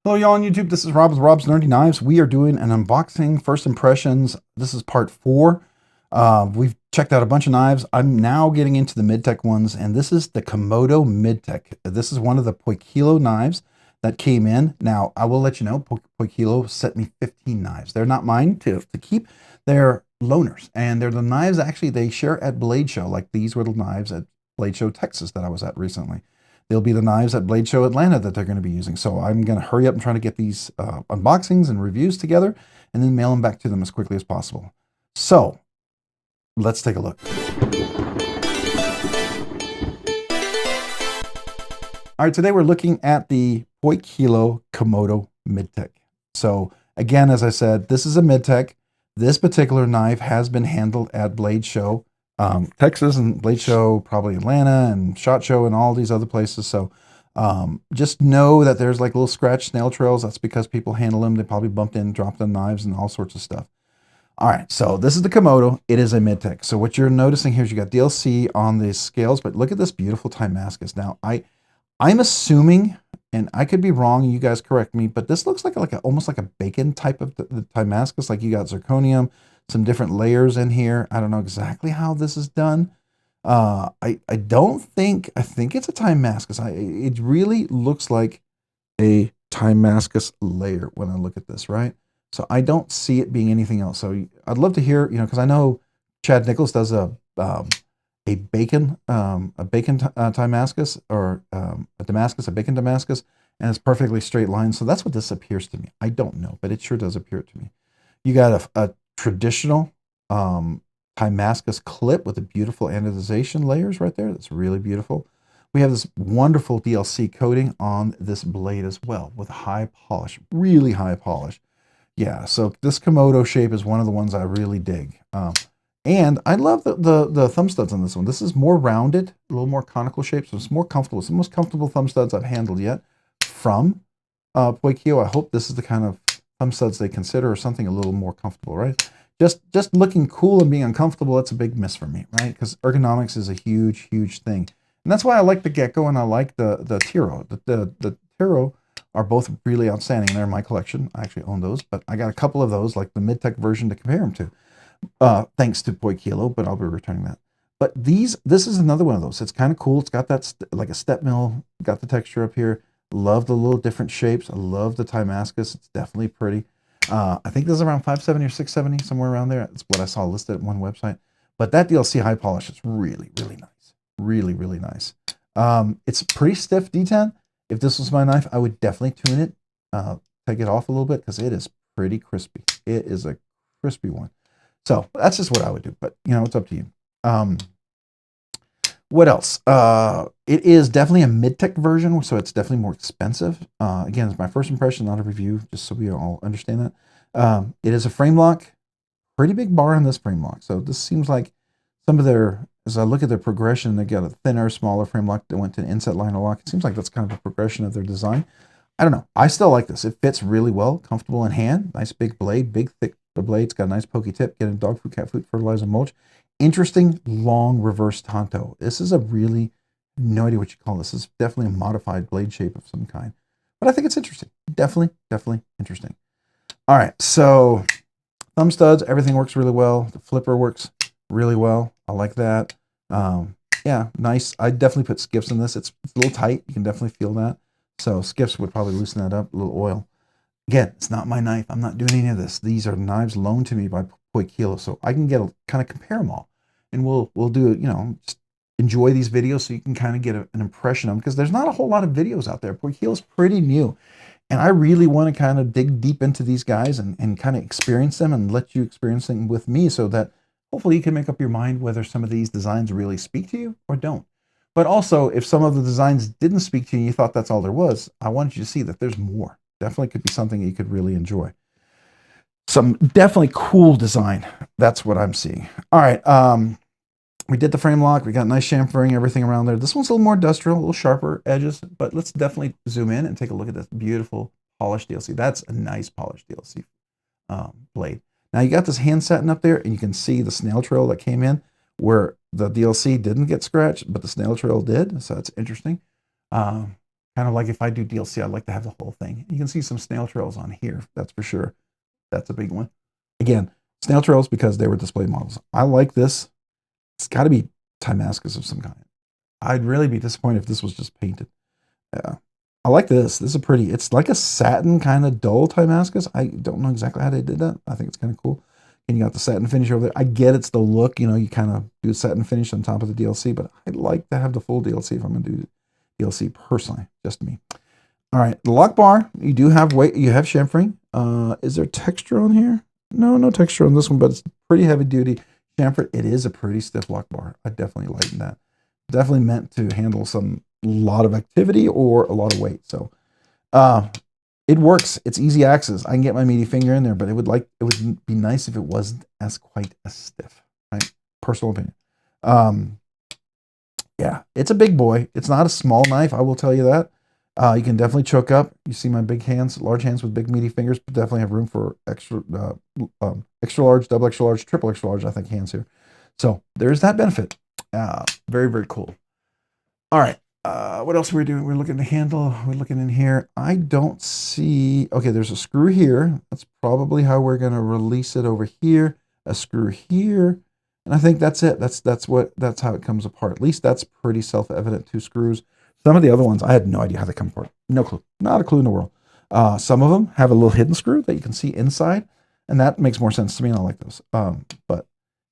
Hello, y'all on YouTube. This is Rob with Rob's Nerdy Knives. We are doing an unboxing, first impressions. This is part 4. We've checked out a bunch of knives. I'm now getting into the Midtech ones, and this is the Komodo Midtech. This is one of the Poikilo knives that came in. Now, I will let you know, Poikilo sent me 15 knives. They're not mine to keep. They're loaners, and they're the knives actually they share at Blade Show. Like these were the knives at Blade Show, Texas that I was at recently. They'll be the knives at Blade Show Atlanta that they're going to be using. So I'm going to hurry up and try to get these unboxings and reviews together and then mail them back to them as quickly as possible. So let's take a look. All right, today we're looking at the Poikilo Komodo Midtech. So again, as I said, this is a Midtech. This particular knife has been handled at Blade Show Texas and Blade Show, probably Atlanta and SHOT Show and all these other places. So just know that there's like little scratch snail trails. That's because people handle them. They probably bumped in, dropped on knives and all sorts of stuff. All right, so this is the Komodo. It is a Midtech. So what you're noticing here is you got DLC on the scales, but look at this beautiful Timascus. Now I'm assuming, and I could be wrong, you guys correct me, but this looks like almost like a bacon type of the Timascus. Like you got zirconium, some different layers in here. I don't know exactly how this is done. I think it's a Timascus. It really looks like a Timascus layer when I look at this, right? So I don't see it being anything else. So I'd love to hear, because I know Chad Nichols does a bacon Timascus, or a Damascus, a bacon Damascus, and it's perfectly straight line. So that's what this appears to me. I don't know, but it sure does appear to me. You got a traditional Timascus clip with the beautiful anodization layers right there. That's really beautiful. We have this wonderful DLC coating on this blade as well with high polish, really high polish. Yeah, so this Komodo shape is one of the ones I really dig. And I love the thumb studs on this one. This is more rounded, a little more conical shape, so it's more comfortable. It's the most comfortable thumb studs I've handled yet from Poikilo. I hope this is the kind of thumb studs they consider, or something a little more comfortable, right? Just looking cool and being uncomfortable, that's a big miss for me, right? Because ergonomics is a huge, huge thing. And that's why I like the Gecko and I like the Tiro. The Tiro are both really outstanding. They're in my collection. I actually own those, but I got a couple of those, like the Midtech version, to compare them to. Thanks to Poikilo, but I'll be returning that. But this is another one of those. It's kind of cool. It's got that like a step mill, got the texture up here. Love the little different shapes. I love the Timascus. It's definitely pretty. I think this is around 570 or 670, somewhere around there. That's what I saw listed at one website. But that DLC high polish is really, really nice. Really, really nice. It's pretty stiff D10. If this was my knife, I would definitely tune it, take it off a little bit, because it is pretty crispy. It is a crispy one. So that's just what I would do. But, it's up to you. What else? It is definitely a Midtech version, so it's definitely more expensive. Again, it's my first impression, not a review, just so we all understand that. It is a frame lock. Pretty big bar on this frame lock. So this seems like some of their, as I look at their progression, they got a thinner, smaller frame lock that went to an inset liner lock. It seems like that's kind of a progression of their design. I don't know. I still like this. It fits really well, comfortable in hand. Nice big blade, big thick blade. It's got a nice pokey tip. Get in dog food, cat food, fertilizer, mulch. Interesting long reverse tanto. This is a really, no idea what you call this. This is definitely a modified blade shape of some kind. But I think it's interesting. Definitely interesting. All right, so thumb studs, everything works really well. The flipper works really well. I like that. Yeah, nice. I definitely put skiffs in this. It's a little tight. You can definitely feel that. So skiffs would probably loosen that up. A little oil. Again, it's not my knife. I'm not doing any of this. These are knives loaned to me by Poikilo, so I can kind of compare them all, and we'll do, just enjoy these videos so you can kind of get an impression of them, because there's not a whole lot of videos out there. Poikilo's pretty new, and I really want to kind of dig deep into these guys and kind of experience them and let you experience them with me, so that hopefully you can make up your mind whether some of these designs really speak to you or don't. But also, if some of the designs didn't speak to you and you thought that's all there was, I wanted you to see that there's more. Definitely could be something you could really enjoy. Some definitely cool design. That's what I'm seeing. All right. We did the frame lock. We got nice chamfering, everything around there. This one's a little more industrial, a little sharper edges, but let's definitely zoom in and take a look at this beautiful polished DLC. That's a nice polished DLC blade. Now you got this hand setting up there, and you can see the snail trail that came in where the DLC didn't get scratched, but the snail trail did. So that's interesting. Kind of like if I do DLC, I'd like to have the whole thing. You can see some snail trails on here, that's for sure. That's a big one. Again, snail trails because they were display models. I like this. It's got to be Timascus of some kind. I'd really be disappointed if this was just painted. Yeah. I like this. This is pretty. It's like a satin kind of dull Timascus. I don't know exactly how they did that. I think it's kind of cool. And you got the satin finish over there. I get it's the look. You know, you kind of do a satin finish on top of the DLC, but I'd like to have the full DLC if I'm going to do DLC personally. Just me. All right. The lock bar. You do have weight. You have chamfering. Is there texture on here? No, no texture on this one, but it's pretty heavy duty chamfer. It is a pretty stiff lock bar. I definitely lighten that. Definitely meant to handle some lot of activity or a lot of weight. So it works. It's easy access. I can get my meaty finger in there, but it would be nice if it wasn't as quite as stiff, right? Personal opinion. Yeah, it's a big boy. It's not a small knife, I will tell you that. You can definitely choke up. You see my big hands, large hands with big meaty fingers, but definitely have room for extra large, double extra large, triple extra large, I think, hands here. So there's that benefit. Very, very cool. All right. What else are we doing? We're looking at the handle. We're looking in here. I don't see. Okay, there's a screw here. That's probably how we're going to release it over here. A screw here. And I think that's it. That's how it comes apart. At least that's pretty self-evident. 2 screws. Some of the other ones, I had no idea how they come apart. No clue. Not a clue in the world. Some of them have a little hidden screw that you can see inside. And that makes more sense to me. And I like those. But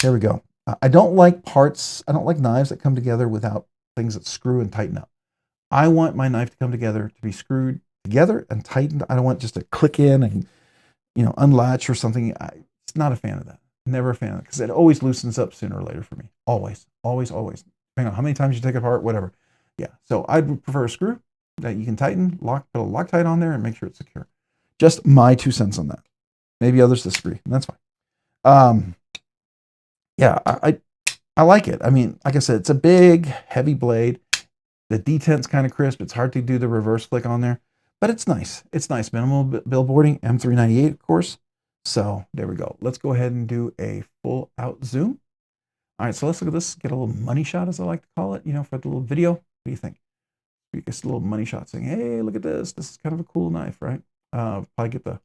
here we go. I don't like parts. I don't like knives that come together without things that screw and tighten up. I want my knife to come together, to be screwed together and tightened. I don't want just to click in and, unlatch or something. It's not a fan of that. Never a fan of it because it always loosens up sooner or later for me. Always, always, always. Depending on how many times you take it apart, whatever. Yeah. So I'd prefer a screw that you can tighten, put a Loctite on there and make sure it's secure. Just my 2 cents on that. Maybe others disagree, and that's fine. Yeah, I like it. I mean, like I said, it's a big, heavy blade. The detent's kind of crisp. It's hard to do the reverse flick on there, but it's nice. It's nice. Minimal billboarding, M398, of course. So there we go. Let's go ahead and do a full out zoom. All right, so let's look at this. Get a little money shot, as I like to call it, for the little video. What do you think? Just a little money shot saying, hey, look at this. This is kind of a cool knife, right? Probably get the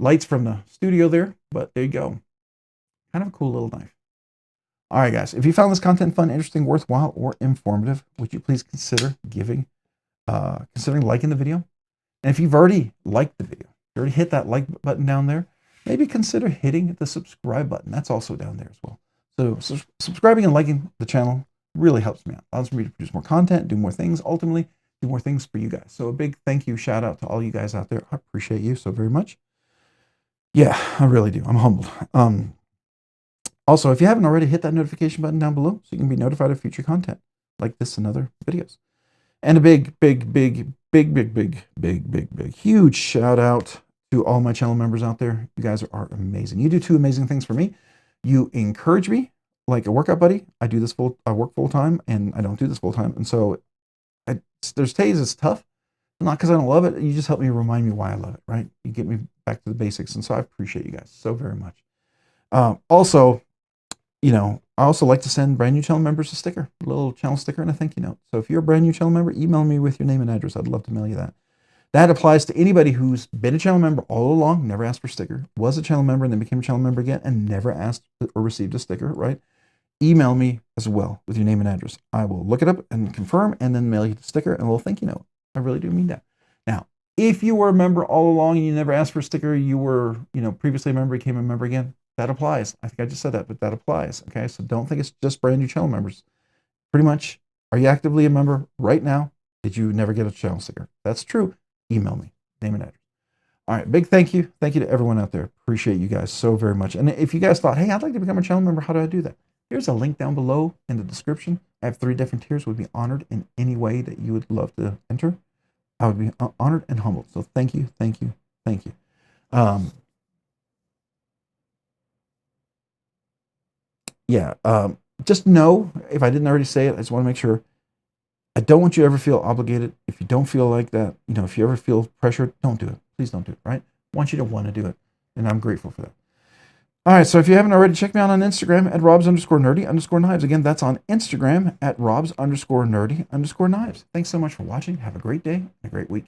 lights from the studio there, but there you go. Kind of a cool little knife. All right, guys, if you found this content fun, interesting, worthwhile, or informative, would you please consider considering liking the video? And if you've already liked the video, you already hit that like button down there, maybe consider hitting the subscribe button. That's also down there as well. So subscribing and liking the channel really helps me out. Allows me to produce more content, do more things, ultimately do more things for you guys. So a big thank you, shout out to all you guys out there. I appreciate you so very much. Yeah, I really do. I'm humbled. Also, if you haven't already, hit that notification button down below so you can be notified of future content like this and other videos. And a big, huge shout out to all my channel members out there. You guys are amazing. You do 2 amazing things for me. You encourage me like a workout buddy. I work full time and I don't do this full time. And so there's days it's tough. Not because I don't love it. You just help me remind me why I love it, right? You get me back to the basics. And so I appreciate you guys so very much. Also, I also like to send brand new channel members a sticker, a little channel sticker and a thank you note. So if you're a brand new channel member, email me with your name and address. I'd love to mail you that. That applies to anybody who's been a channel member all along, never asked for a sticker, was a channel member and then became a channel member again and never asked or received a sticker, right? Email me as well with your name and address. I will look it up and confirm and then mail you the sticker and a little thank you note. I really do mean that. Now, if you were a member all along and you never asked for a sticker, you were, previously a member, became a member again, that applies. I think I just said that, but that applies. Okay, so don't think it's just brand new channel members. Pretty much, are you actively a member right now? Did you never get a channel sticker? That's true. Email me, name and address. All right, big thank you. Thank you to everyone out there. Appreciate you guys so very much. And if you guys thought, hey, I'd like to become a channel member, how do I do that? Here's a link down below in the description. I have 3 different tiers. Would be honored in any way that you would love to enter. I would be honored and humbled. So thank you, thank you, thank you. Just know, if I didn't already say it, I just want to make sure, I don't want you to ever feel obligated. If you don't feel like that, if you ever feel pressured, don't do it. Please don't do it, right? I want you to want to do it. And I'm grateful for that. All right, so if you haven't already, check me out on Instagram at robs_nerdy_knives. Again, that's on Instagram at robs_nerdy_knives. Thanks so much for watching. Have a great day and a great week.